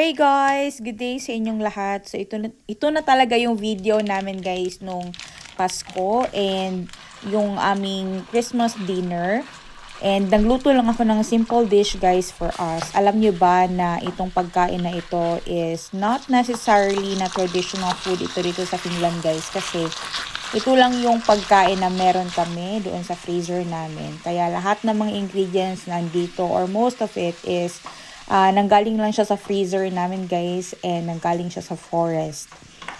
Hey guys! Good day sa inyong lahat. So ito na talaga yung video namin guys nung Pasko and yung aming Christmas dinner. And nagluto lang ako ng simple dish guys for us. Alam nyo ba na itong pagkain na ito is not necessarily na traditional food ito dito sa Finland guys. Kasi ito lang yung pagkain na meron kami doon sa freezer namin. Kaya lahat ng mga ingredients nandito or most of it is nanggaling lang siya sa freezer namin guys and nanggaling siya sa forest.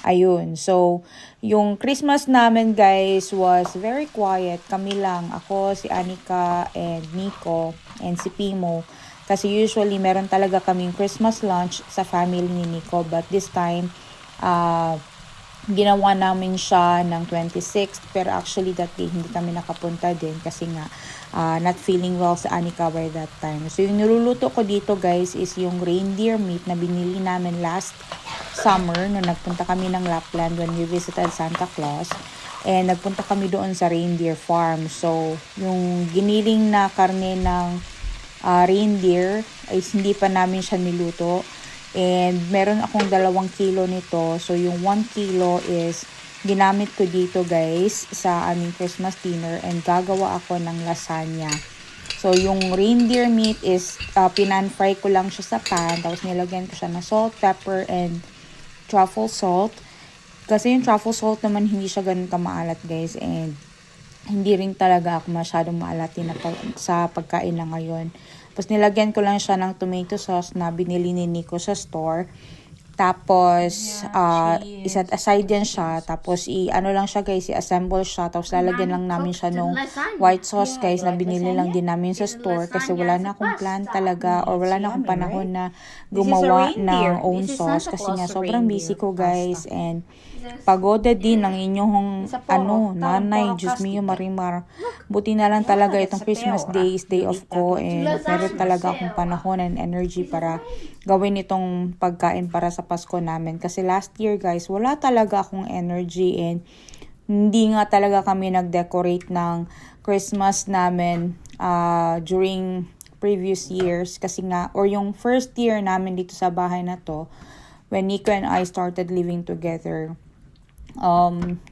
Ayun. So, yung Christmas namin guys was very quiet. Kami lang. Ako, si Anika, and Nico, and si Pimo. Kasi usually meron talaga kaming Christmas lunch sa family ni Nico. But this time, ginawa namin siya ng 26th. Pero actually that day, hindi kami nakapunta din. Kasi nga, not feeling well sa Anika by that time. So, yung niluluto ko dito guys is yung reindeer meat na binili namin last summer nung nagpunta kami ng Lapland when we visited Santa Claus. And nagpunta kami doon sa reindeer farm. So, yung giniling na karne ng reindeer ay hindi pa namin siya niluto. And meron akong 2 kilo nito. So, yung 1 kilo is ginamit ko dito guys sa aming Christmas dinner and gagawa ako ng lasagna. So yung reindeer meat is pinan-fry ko lang siya sa pan, tapos nilagyan ko siya ng salt, pepper, and truffle salt. Kasi yung truffle salt naman hindi siya ganun kamaalat guys, and hindi rin talaga ako masyadong maalatin na sa pagkain na ngayon. Tapos nilagyan ko lang siya ng tomato sauce na binili ni Nico sa store. Tapos, iset aside yan siya. Tapos, ano lang siya guys, i-assemble siya. Tapos, lalagyan lang namin siya nung white sauce guys na binili lang din namin sa store. Kasi wala na akong plan talaga or wala na akong panahon na gumawa ng own sauce. Kasi nga, sobrang busy ko guys. And, pagoda din ng inyong, nanay, Diyos mio, Marimar. Buti na lang talaga itong Christmas day is day off ko. And, meron talaga akong panahon and energy para gawin itong pagkain para sa Pasko namin. Kasi last year guys, wala talaga akong energy and hindi nga talaga kami nag-decorate ng Christmas namin during previous years. Kasi nga, or yung first year namin dito sa bahay na to, when Nico and I started living together.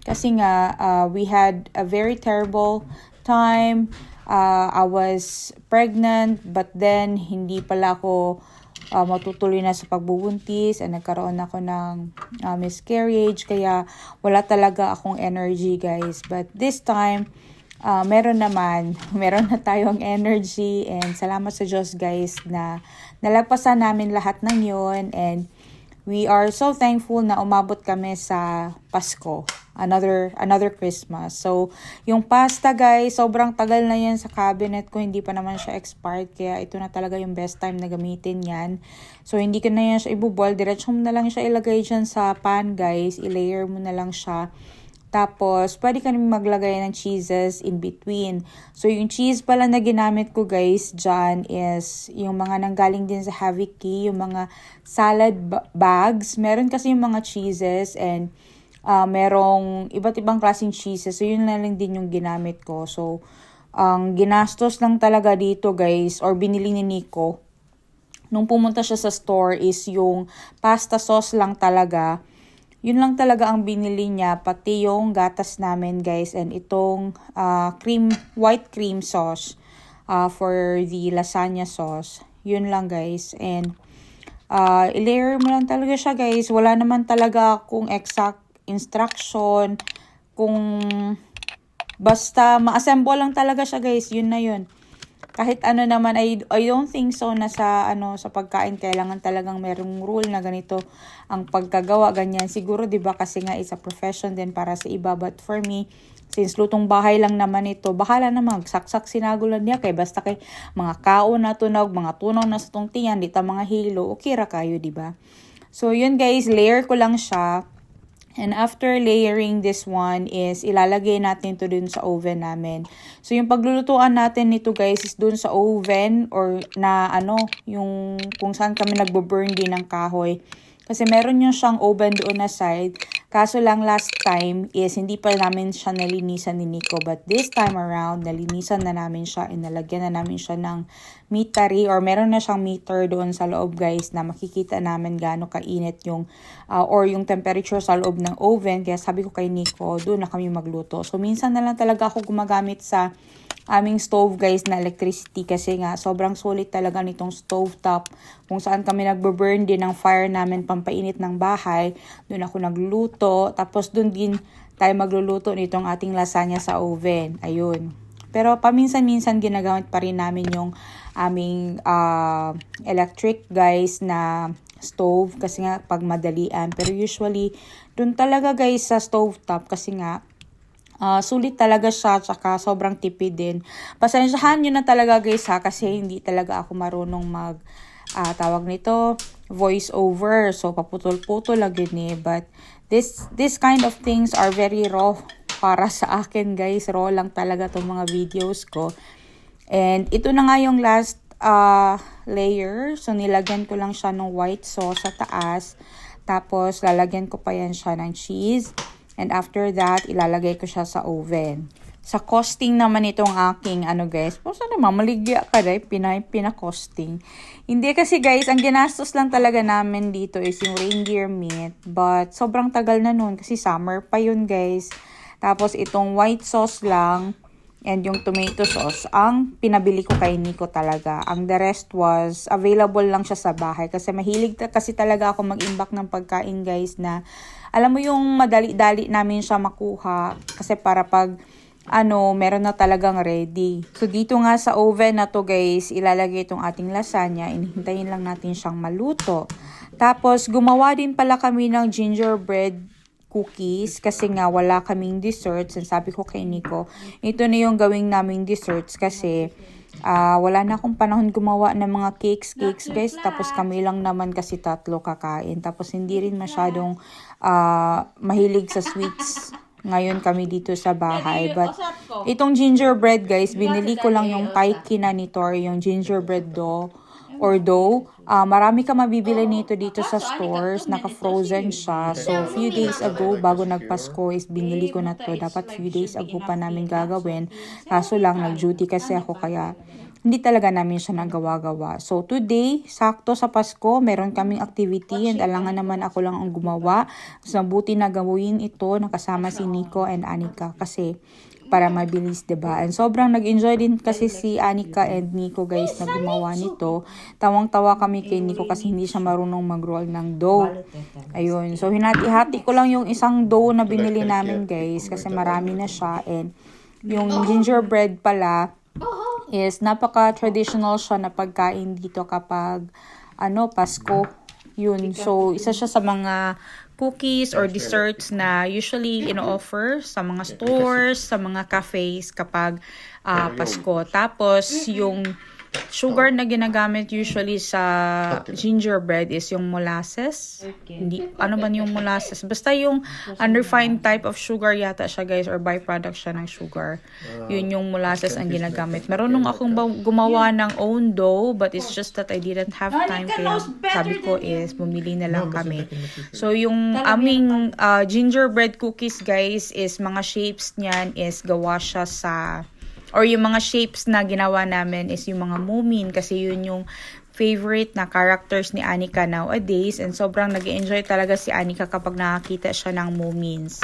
Kasi nga, we had a very terrible time. I was pregnant, but then hindi pala ako matutuloy na sa pagbubuntis and nagkaroon ako ng miscarriage, kaya wala talaga akong energy guys. But this time, meron na tayong energy and salamat sa Diyos guys na nalagpasan namin lahat ng yun, and we are so thankful na umabot kami sa Pasko. Another Christmas. So, yung pasta guys, sobrang tagal na yan sa cabinet ko. Hindi pa naman siya expired. Kaya ito na talaga yung best time na gamitin yan. So, hindi ko na yan siya ibuboil. Diretso mo na lang siya ilagay dyan sa pan guys. I-layer mo na lang siya. Tapos, pwede ka naman maglagay ng cheeses in between. So, yung cheese pala na ginamit ko guys dyan is yung mga nanggaling din sa Haviki, yung mga salad bags. Meron kasi yung mga cheeses and merong iba't ibang klaseng cheeses. So, yun na lang din yung ginamit ko. So, ang ginastos lang talaga dito guys, or binili ni Nico, nung pumunta siya sa store is yung pasta sauce lang talaga. Yun lang talaga ang binili niya, pati yung gatas namin guys, and itong white cream sauce for the lasagna sauce. Yun lang guys, and i-layer mo lang talaga siya guys. Wala naman talaga akong exact instruction, kung basta ma-assemble lang talaga siya guys, yun na yun. Kahit ano naman, I don't think so na sa pagkain kailangan talagang merong rule na ganito ang pagkagawa, ganyan. Siguro 'di ba kasi nga is a profession din para sa iba, but for me, since lutong bahay lang naman ito, bahala na magsaksak sinagulan niya kay basta kay mga kaon na tunog, mga tunaw na sa tungtiyan, dita mga hilo, okay ra kayo, 'di ba? So yun guys, layer ko lang siya. And after layering this one is ilalagay natin to dun sa oven namin. So yung paglulutuan natin nito guys is dun sa oven or na yung kung saan kami nagbo-burn din ng kahoy. Kasi meron yung siyang oven doon na side. Kaso lang last time is hindi pa namin siya nalinisan ni Nico. But this time around, nalinisan na namin siya and nalagyan na namin siya ng metery or meron na siyang meter doon sa loob guys na makikita namin gaano kainit yung or yung temperature sa loob ng oven. Kaya sabi ko kay Nico, doon na kami magluto. So minsan na lang talaga ako gumagamit sa aming stove guys na electricity kasi nga sobrang sulit talaga nitong stove top kung saan kami nagbe-burn din ng fire namin pampainit ng bahay. Doon ako nagluto tapos doon din tayo magluluto nitong ating lasagna sa oven. Ayun. Pero paminsan-minsan ginagamit pa rin namin yung aming electric guys na stove kasi nga pag madalian. Pero usually doon talaga guys sa stove top kasi nga sulit talaga siya, tsaka sobrang tipid din. Pasensyahan nyo na talaga guys ha, kasi hindi talaga ako marunong tawag nito, voice over. So, paputol-putol lagi ni. But, this kind of things are very raw para sa akin guys. Raw lang talaga itong mga videos ko. And, ito na nga yung last layer. So, nilagyan ko lang siya ng white sauce sa taas. Tapos, lalagyan ko pa yan siya ng cheese. And after that, ilalagay ko siya sa oven. Sa costing naman itong aking, guys, po sana mamaligya ka rin, pinakosting. Hindi kasi guys, ang ginastos lang talaga namin dito is yung reindeer meat. But sobrang tagal na nun kasi summer pa yun guys. Tapos itong white sauce lang and yung tomato sauce, ang pinabili ko kay Nico talaga. Ang the rest was available lang siya sa bahay. Kasi mahilig kasi talaga ako mag-imbak ng pagkain guys na alam mo yung madali-dali namin siya makuha kasi para pag meron na talagang ready. So dito nga sa oven na to guys, ilalagay itong ating lasagna. Inihintayin lang natin siyang maluto. Tapos gumawa din pala kami ng gingerbread cookies kasi nga wala kaming desserts. And sabi ko kay Nico, ito na yung gawing naming desserts kasi wala na akong panahon gumawa ng mga cakes guys. Tapos kami lang naman kasi tatlo kakain. Tapos hindi rin masyadong mahilig sa sweets ngayon kami dito sa bahay. But itong gingerbread guys, binili ko lang yung paikina ni Tor, yung gingerbread dough. Marami ka mabibili nito dito sa stores. Naka-frozen siya. So, few days ago, bago nagpasko, is binili ko na to. Dapat few days ago pa namin gagawin. Kaso lang, nag-duty kasi ako kaya hindi talaga namin siya nagawa-gawa. So, today, sakto sa Pasko, meron kaming activity and alangan naman ako lang ang gumawa. So, buti na gawin ito nakasama si Nico and Anika kasi para mabilis, diba? And sobrang nag-enjoy din kasi si Anika and Nico guys na gumawa nito. Tawang-tawa kami kay Nico kasi hindi siya marunong mag-roll ng dough. Ayun. So, hinati-hati ko lang yung isang dough na binili namin guys kasi marami na siya. And yung gingerbread pala is napaka-traditional siya na pagkain dito kapag Pasko. Yun. So, isa siya sa mga cookies or desserts na usually ino-offer sa mga stores, sa mga cafes kapag Pasko. Tapos, yung sugar na ginagamit usually sa gingerbread is yung molasses. Hindi, ano man yung molasses? Basta yung unrefined type of sugar yata siya guys or byproduct siya ng sugar. Yun yung molasses ang ginagamit. Marunong akong gumawa ng own dough but it's just that I didn't have time kaya sabi ko is bumili na lang kami. So yung aming gingerbread cookies guys is mga shapes niyan is gawa siya sa or yung mga shapes na ginawa namin is yung mga Moomin kasi yun yung favorite na characters ni Anika nowadays and sobrang nag-enjoy talaga si Anika kapag nakakita siya ng Moomins.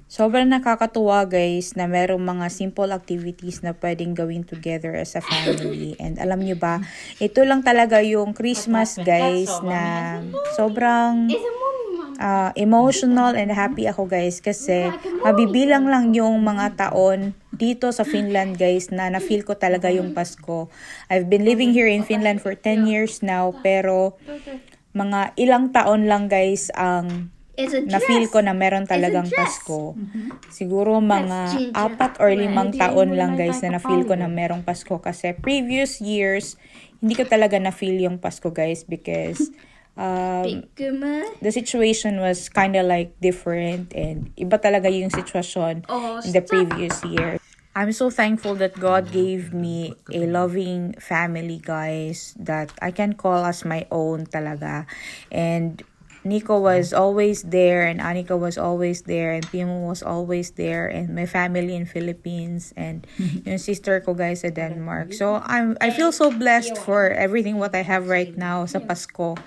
Sobrang nakakatuwa guys na merong mga simple activities na pwedeng gawin together as a family. And alam nyo ba, ito lang talaga yung Christmas guys na sobrang emotional and happy ako guys kasi mabibilang lang yung mga taon dito sa Finland guys na na-feel ko talaga yung Pasko. I've been living here in Finland for 10 years now pero mga ilang taon lang guys ang na-feel ko na meron talagang Pasko. Siguro mga 4 or 5 taon lang guys na na-feel ko na merong Pasko kasi previous years hindi ko talaga na-feel yung Pasko guys because the situation was kind of like different and iba talaga yung sitwasyon in the previous year. I'm so thankful that God gave me a loving family guys that I can call as my own talaga. And Nico was always there, and Anika was always there, and Pimo was always there, and my family in Philippines, and yung sister ko guys sa Denmark. So I feel so blessed for everything what I have right now sa Pasko.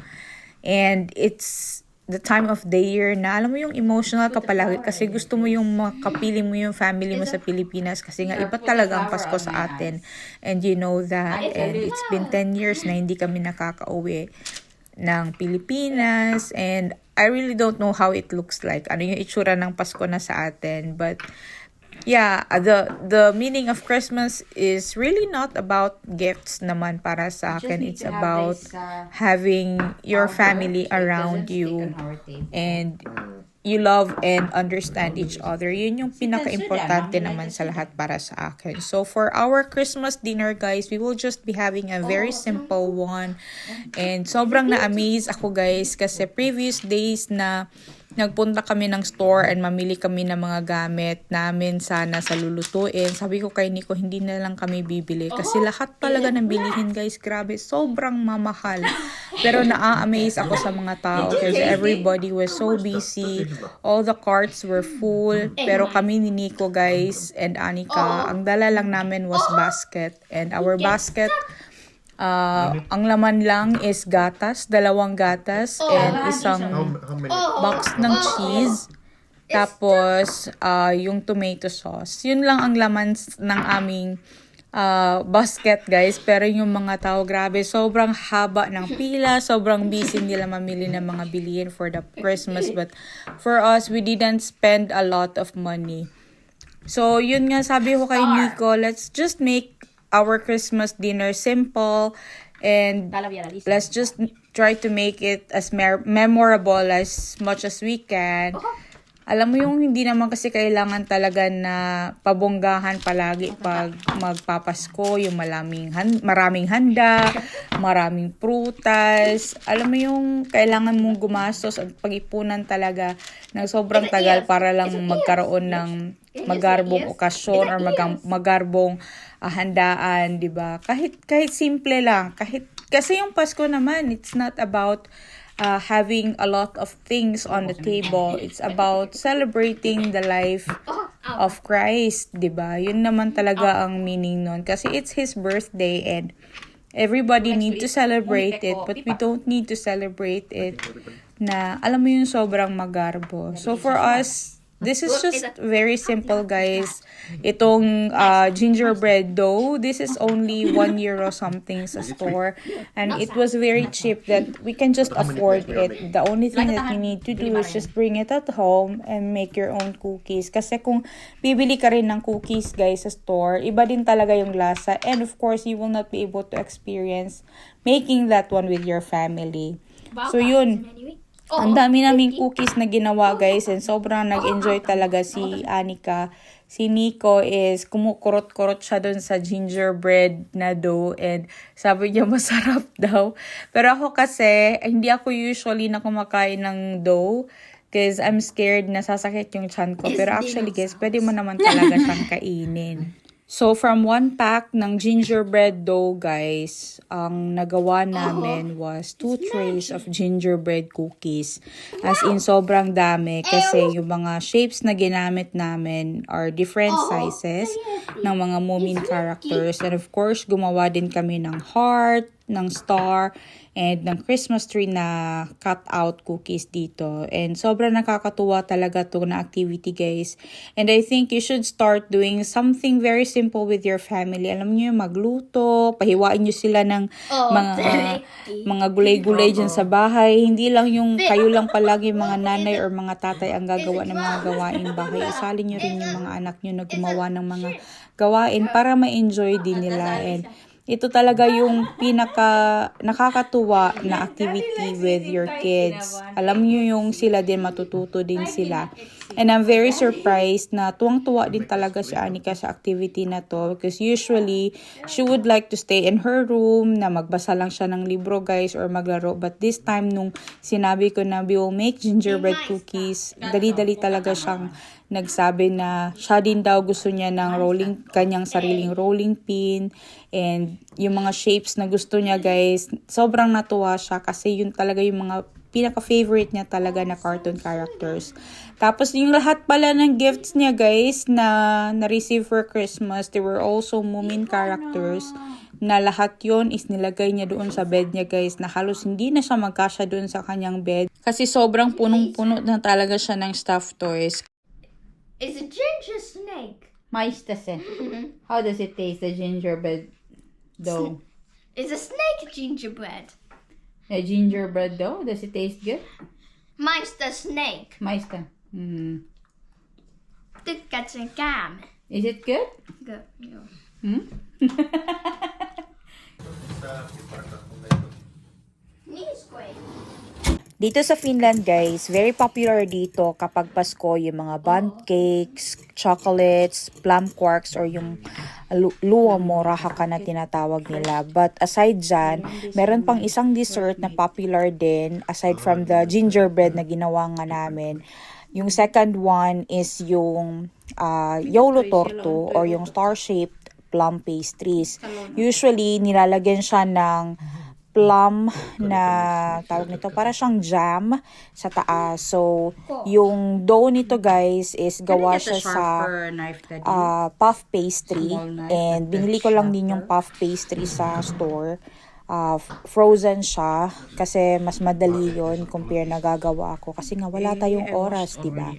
And it's the time of the year na alam mo yung emotional ka palagi kasi gusto mo yung makapili mo yung family mo sa Pilipinas kasi nga iba talaga ang Pasko sa atin. And you know that. And it's been 10 years na hindi kami nakakauwi ng Pilipinas, and I really don't know how it looks like. Ano yung itsura ng Pasko na sa atin. But yeah, the meaning of Christmas is really not about gifts naman para sa akin. It's about having your family around you and you love and understand each other. Yun yung pinaka-importante naman sa lahat para sa akin. So for our Christmas dinner guys, we will just be having a very simple one. And sobrang na-amaze ako guys kasi previous days na nagpunta kami ng store and mamili kami ng mga gamit namin sana sa lulutuin. Sabi ko kay Nico, hindi na lang kami bibili kasi lahat talaga ng bilihin guys, grabe, sobrang mamahal. Pero na-amaze ako sa mga tao kasi everybody was so busy. All the carts were full. Pero kami ni Nico guys and Anika, ang dala lang namin was basket. And our basket, ang laman lang is gatas, 2 gatas, and isang box ng cheese. Tapos, yung tomato sauce. Yun lang ang laman ng aming basket, guys. Pero yung mga tao, grabe, sobrang haba ng pila. Sobrang busy nila mamili ng mga bilihin for the Christmas. But for us, we didn't spend a lot of money. So, yun nga, sabi ko kay Nico, let's just make our Christmas dinner simple, and let's just try to make it as memorable as much as we can. Alam mo yung hindi naman kasi kailangan talaga na pabonggahan palagi pag magpapasko, yung maraming handa, maraming prutas. Alam mo yung kailangan mong gumastos at pag-ipunan talaga ng sobrang tagal para lang magkaroon ng magarbong okasyon or magarbong handaan, 'di ba? Kahit simple lang, kasi yung Pasko naman, it's not about having a lot of things on the table. It's about celebrating the life of Christ, 'di ba? Yun naman talaga ang meaning nun kasi it's his birthday and everybody need to celebrate it, but we don't need to celebrate it na alam mo yung sobrang magarbo. So for us, this is just very simple, guys. Itong gingerbread dough, this is only €1 something sa store. And it was very cheap that we can just afford it. The only thing that you need to do is just bring it at home and make your own cookies. Kasi kung bibili ka rin ng cookies, guys, sa store, iba din talaga yung lasa. And of course, you will not be able to experience making that one with your family. So yun. Ang dami naming cookies na ginawa, guys, and sobrang nag-enjoy talaga si Anika. Si Nico is kumukurot-kurot siya dun sa gingerbread na dough and sabi niya masarap daw. Pero ako kasi, hindi ako usually na kumakain ng dough because I'm scared na sasakit yung tiyan ko. Pero actually, guys, pwede mo naman talaga siyang kainin. So, from 1 pack ng gingerbread dough, guys, ang nagawa namin was 2 trays of gingerbread cookies. As in, sobrang dami kasi yung mga shapes na ginamit namin are different sizes ng mga Moomin characters. And of course, gumawa din kami ng heart, ng star, and ng Christmas tree na cut-out cookies dito. And sobrang nakakatuwa talaga to na activity, guys. And I think you should start doing something very simple with your family. Alam niyo, magluto, pahiwain niyo sila ng mga gulay-gulay dyan sa bahay. Hindi lang yung kayo lang palagi mga nanay or mga tatay ang gagawa ng mga gawaing bahay. Isalin niyo rin yung mga anak niyo na gumawa ng mga gawain para ma-enjoy din nila. And ito talaga yung pinaka nakakatuwa na activity with your kids. Alam niyo yung sila din matututo din sila. And I'm very surprised na tuwang-tuwa din talaga si Anika sa activity na to because usually she would like to stay in her room na magbasa lang siya ng libro, guys, or maglaro. But this time nung sinabi ko na we will make gingerbread cookies, dali-dali talaga siyang nagsabi na siya din daw gusto niya ng kanyang sariling rolling pin and yung mga shapes na gusto niya, guys. Sobrang natuwa siya kasi yun talaga yung mga pinaka-favorite niya talaga na cartoon characters. Tapos yung lahat pala ng gifts niya guys na na-receive for Christmas, they were also Moomin characters na lahat yon is nilagay niya doon sa bed niya guys, na halos hindi na siya magkasya doon sa kanyang bed kasi sobrang punong-puno na talaga siya ng stuffed toys. It's a ginger snake. Maistasin. How does it taste, the gingerbread dough? It's a snake gingerbread. A gingerbread dough? Does it taste good? Mine's the snake. Maista. Tycker en gam. Is it good? Good. Yeah. Dito sa Finland guys, very popular dito kapag Pasko yung mga bundt cakes, chocolates, plum quarks, or yung luwa mo, rahaka na tinatawag nila. But aside dyan, meron pang isang dessert na popular din aside from the gingerbread na ginawa nga namin. Yung second one is yung Yolo Torto or yung star-shaped plum pastries. Usually, nilalagyan siya ng plum na tawag nito, para siyang jam sa taas. So, yung dough nito guys is gawa siya sa puff pastry. And binili ko lang din yung puff pastry sa store. Frozen siya kasi mas madali yon compare na gagawa ako kasi nga wala tayong oras, diba?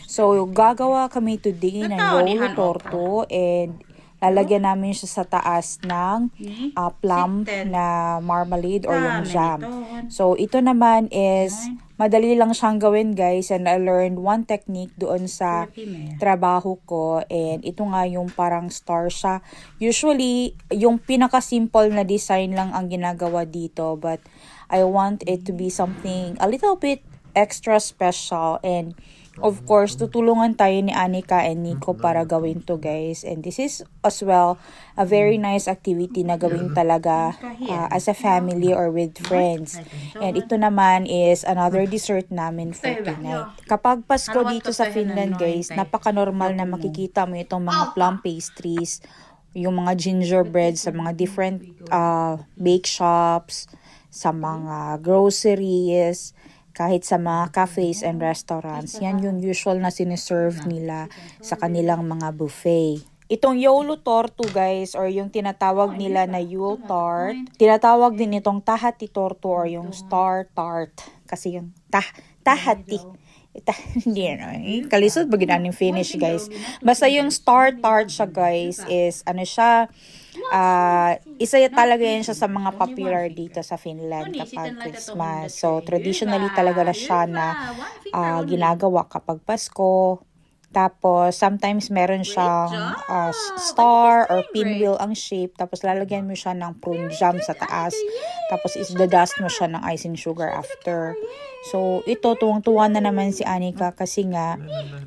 So, gagawa kami today ng Yolo Torto and lalagyan namin siya sa taas ng plum na marmalade or yung jam. So, ito naman is madali lang siyang gawin guys, and I learned one technique doon sa trabaho ko, and ito nga yung parang star siya. Usually, yung pinaka-simple na design lang ang ginagawa dito, but I want it to be something a little bit extra special, and of course, tutulungan tayo ni Anika and Nico para gawin to guys. And this is as well a very nice activity na gawin talaga as a family or with friends. And ito naman is another dessert namin for tonight. Kapag Pasko dito sa Finland guys, napaka-normal na makikita mo itong mga plum pastries, yung mga gingerbread sa mga different bake shops, sa mga groceries, kahit sa mga cafes and restaurants. Yan yung usual na siniserve nila sa kanilang mga buffet. Itong Yolo Torto guys, or yung tinatawag nila na Yule Tart, tinatawag din itong Tahati Torto or yung Star Tart. Kasi yung Tahati. Hindi na. Kalisod ba ginaning finish guys. Basta yung Star Tart siya guys is ano siya, isa talaga yan siya sa mga popular dito sa Finland kapag Christmas. So, traditionally talaga na siya na ginagawa kapag Pasko. Tapos, sometimes meron siyang star or pinwheel ang shape. Tapos, lalagyan mo siya ng prune jam sa taas. Tapos, isdadust mo siya ng icing sugar after. So, ito, tuwang-tuwa na naman si Anika kasi nga,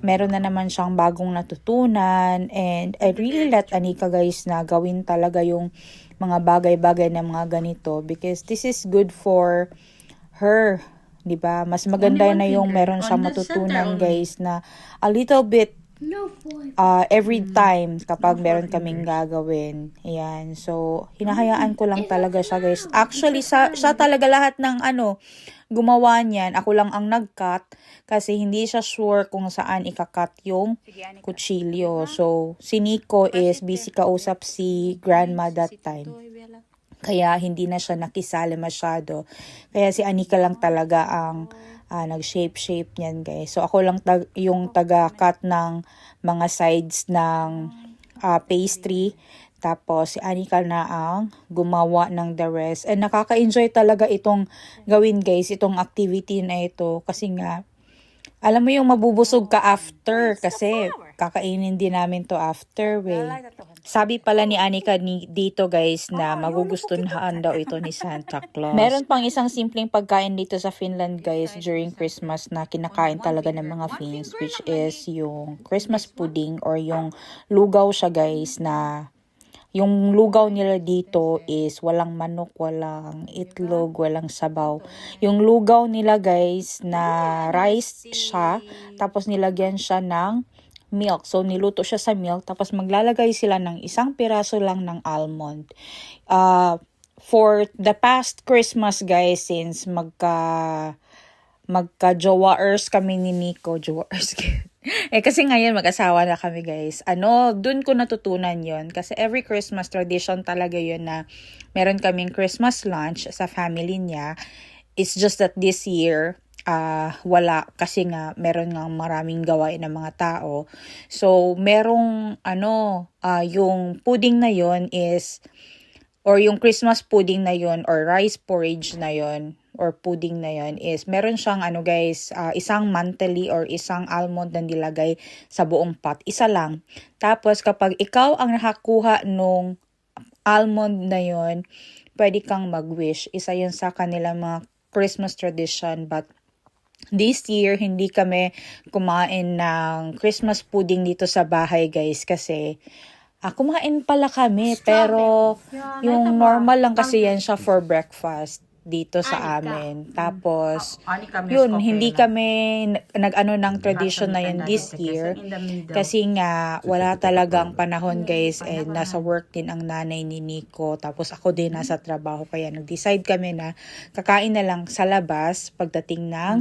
meron na naman siyang bagong natutunan. And I really let Anika guys na gawin talaga yung mga bagay-bagay na mga ganito. Because this is good for her. Diba? Mas maganda na yung meron siyang matutunan guys na a little bit every time kapag meron kaming gagawin. Ayan. So, hinahayaan ko lang talaga siya guys. Actually, siya talaga lahat ng gumawa niyan. Ako lang ang nag-cut kasi hindi siya sure kung saan ika-cut yung kutsilyo. So, si Nico is busy kausap si grandma that time. Kaya hindi na siya nakisali masyado. Kaya si Anika lang talaga ang nag-shape niyan guys. So ako lang yung taga-cut ng mga sides ng pastry. Tapos si Anika na ang gumawa ng the rest. And nakaka-enjoy talaga itong gawin guys, itong activity na ito. Kasi nga, alam mo yung mabubusog ka after kasi kakainin din namin to after Sabi pala ni Anika dito guys na magugustuhan daw ito ni Santa Claus. Meron pang isang simpleng pagkain dito sa Finland guys during Christmas na kinakain talaga ng mga Finns, which is yung Christmas pudding or yung lugaw siya guys, na yung lugaw nila dito is walang manok, walang itlog, walang sabaw. Yung lugaw nila guys na rice siya, tapos nilagyan siya ng milk. So, niluto siya sa milk, tapos maglalagay sila ng isang piraso lang ng almond. For the past Christmas guys, since magka-jowaers kami ni Nico. Jowaers. Kasi ngayon mag-asawa na kami guys. Dun ko natutunan yon. Kasi every Christmas tradition talaga yun na meron kaming Christmas lunch sa family niya. It's just that this year, wala kasi nga meron nga maraming gawain ng mga tao. So, merong yung pudding na yon is, or yung Christmas pudding na yon or rice porridge na yon or pudding na yon is meron siyang isang monthly or isang almond na nilagay sa buong pot. Isa lang. Tapos kapag ikaw ang nakakuha nung almond na yon, pwede kang mag-wish. Isa yun sa kanilang mga Christmas tradition, but this year, hindi kami kumain ng Christmas pudding dito sa bahay, guys, kasi kumain pala kami, pero yung normal lang kasi yan siya for breakfast dito sa amin. Tapos, yun, hindi kami nag-ano ng tradition na yun this year. Kasi nga, wala talagang panahon guys, and nasa work din ang nanay ni Nico. Tapos ako din nasa trabaho, kaya nag-decide kami na kakain na lang sa labas pagdating ng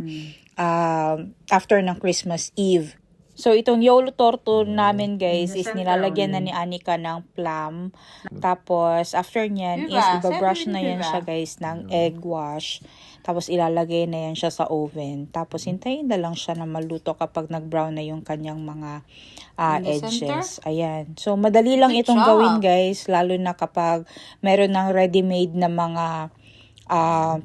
after ng Christmas Eve. So, itong Yolo Torto namin, guys, is nilalagyan na ni Anika ng plum. Tapos, after nyan, is ibabrush na yan siya, guys, ng egg wash. Tapos, ilalagay na yan siya sa oven. Tapos, hintayin na lang siya na maluto kapag nag-brown na yung kanyang mga edges. Ayan. So, madali lang itong gawin, guys. Lalo na kapag meron ng ready-made na mga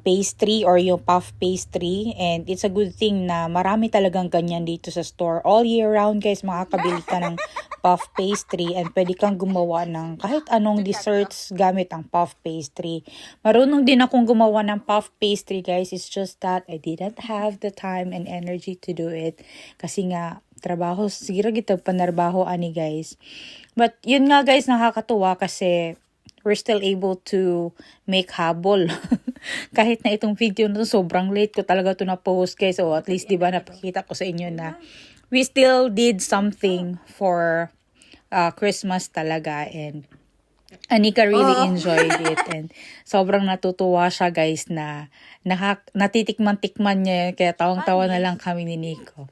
pastry or yung puff pastry, and it's a good thing na marami talagang ganyan dito sa store all year round guys. Makakabili ka ng puff pastry and pwede kang gumawa ng kahit anong desserts gamit ang puff pastry. Marunong din akong gumawa ng puff pastry guys, it's just that I didn't have the time and energy to do it kasi nga trabaho, siguro kita panarbaho ani guys. But yun nga guys, nakakatuwa kasi we're still able to make habol. Kahit na itong video na to, sobrang late ko talaga to na-post guys. So at least diba napakita ko sa inyo na we still did something for Christmas talaga, and Anika really enjoyed it, and sobrang natutuwa siya guys na natitikman-tikman niya yun, kaya tawang-tawa na lang kami ni Nico.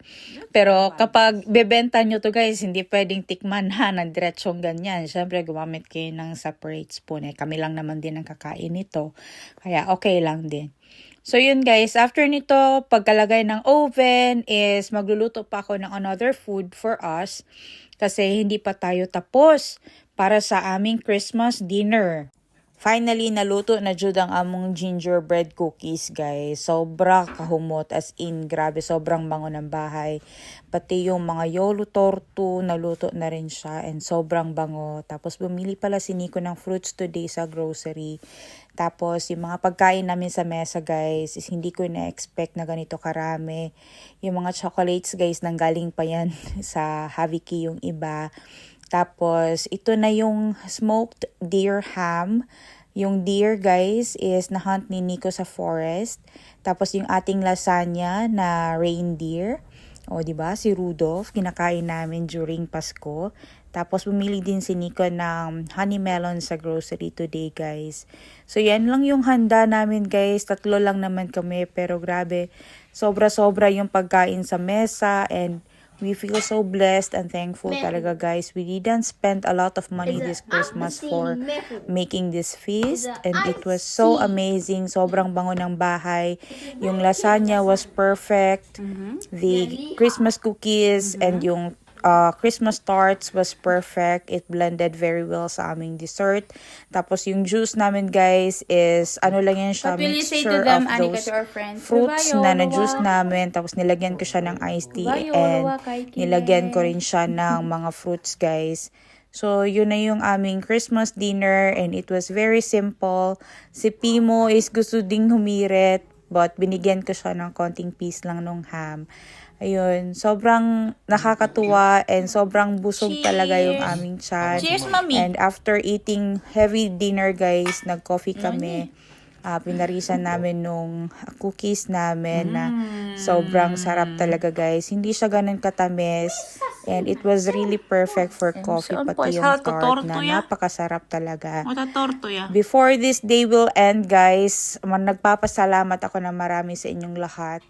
Pero kapag bebenta nyo to guys, hindi pwedeng tikman ng diretsong ganyan. Syempre gumamit kayo ng separate spoon, kami lang naman din ang kakain nito, kaya okay lang din. So yun guys, after nito, pagkalagay ng oven is magluluto pa ako ng another food for us kasi hindi pa tayo tapos para sa aming Christmas dinner. Finally, naluto na jud ang among gingerbread cookies, guys. Sobra kahumot, as in, grabe, sobrang bango ng bahay. Pati yung mga Yolo Torto, naluto na rin siya, and sobrang bango. Tapos, bumili pala si Nico ng fruits today sa grocery. Tapos, yung mga pagkain namin sa mesa, guys, is hindi ko na-expect na ganito karami. Yung mga chocolates, guys, nanggaling pa yan sa Haviki yung iba. Tapos, ito na yung smoked deer ham. Yung deer, guys, is na-hunt ni Nico sa forest. Tapos, yung ating lasagna na reindeer. O, diba? Si Rudolph, kinakain namin during Pasko. Tapos, bumili din si Nico ng honey melon sa grocery today, guys. So, yan lang yung handa namin, guys. 3 lang naman kami. Pero, grabe, sobra-sobra yung pagkain sa mesa, and we feel so blessed and thankful talaga guys. We didn't spend a lot of money this Christmas for making this feast, and it was so amazing. Sobrang bango ng bahay. Yung lasagna was perfect. The Christmas cookies and yung Christmas tarts was perfect. It blended very well sa aming dessert. Tapos yung juice namin guys is lang yan siya, mixture of those fruits na na-juice namin. Tapos nilagyan ko siya ng iced tea, and nilagyan ko rin siya ng mga fruits guys. So yun na yung aming Christmas dinner, and it was very simple. Si Pimo is gusto ding humirit, but binigyan ko siya ng konting piece lang nung ham. Ayun, sobrang nakakatuwa and sobrang busog talaga yung aming tiyan. Cheers, Mami! And after eating heavy dinner guys, nag-coffee kami. Pinarisan namin nung cookies namin na sobrang sarap talaga guys. Hindi siya ganun katamis, and it was really perfect for coffee, pati yung tart na napakasarap talaga. Before this day will end guys, nagpapasalamat ako na marami sa inyong lahat.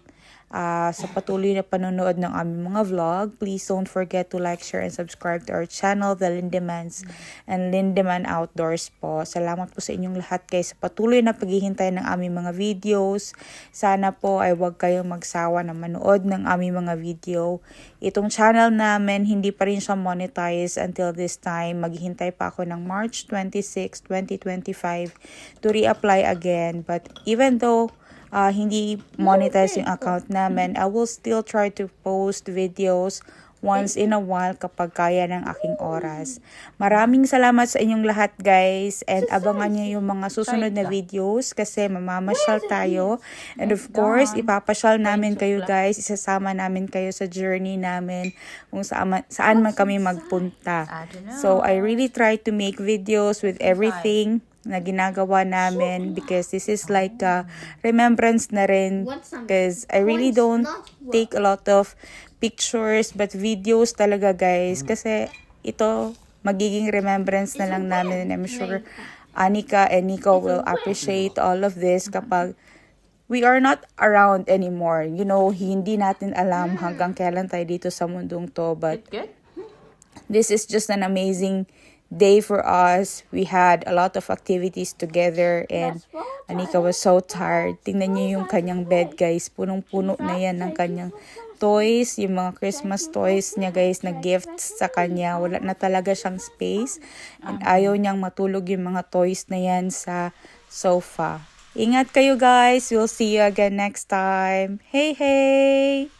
sa patuloy na panonood ng aming mga vlog. Please don't forget to like, share, and subscribe to our channel, The Lindemans and Lindeman Outdoors po. Salamat po sa inyong lahat guys sa patuloy na paghihintay ng aming mga videos. Sana po ay huwag kayong magsawa na manood ng aming mga video. Itong channel namin, hindi pa rin siya monetize until this time. Maghihintay pa ako ng March 26, 2025 to reapply again. But even though hindi monetize yung account namin, I will still try to post videos once in a while kapag kaya ng aking oras. Maraming salamat sa inyong lahat guys, and abangan nyo yung mga susunod na videos kasi mamamasyal tayo, and of course ipapasyal namin kayo guys, isasama namin kayo sa journey namin kung saan man kami magpunta. So I really try to make videos with everything na ginagawa namin because this is like a remembrance na rin, because I really don't take a lot of pictures but videos talaga guys, kasi ito magiging remembrance na lang namin, and I'm sure Anika and Nico will appreciate all of this kapag we are not around anymore. You know, hindi natin alam hanggang kailan tayo dito sa mundong to, but this is just an amazing day for us. We had a lot of activities together and Anika was so tired. Tingnan niyo yung kanyang bed guys. Punong-puno na yan ng kanyang toys. Yung mga Christmas toys niya guys na gifts sa kanya. Wala na talaga siyang space. And ayaw niyang matulog yung mga toys na yan sa sofa. Ingat kayo guys. We'll see you again next time. Hey, hey!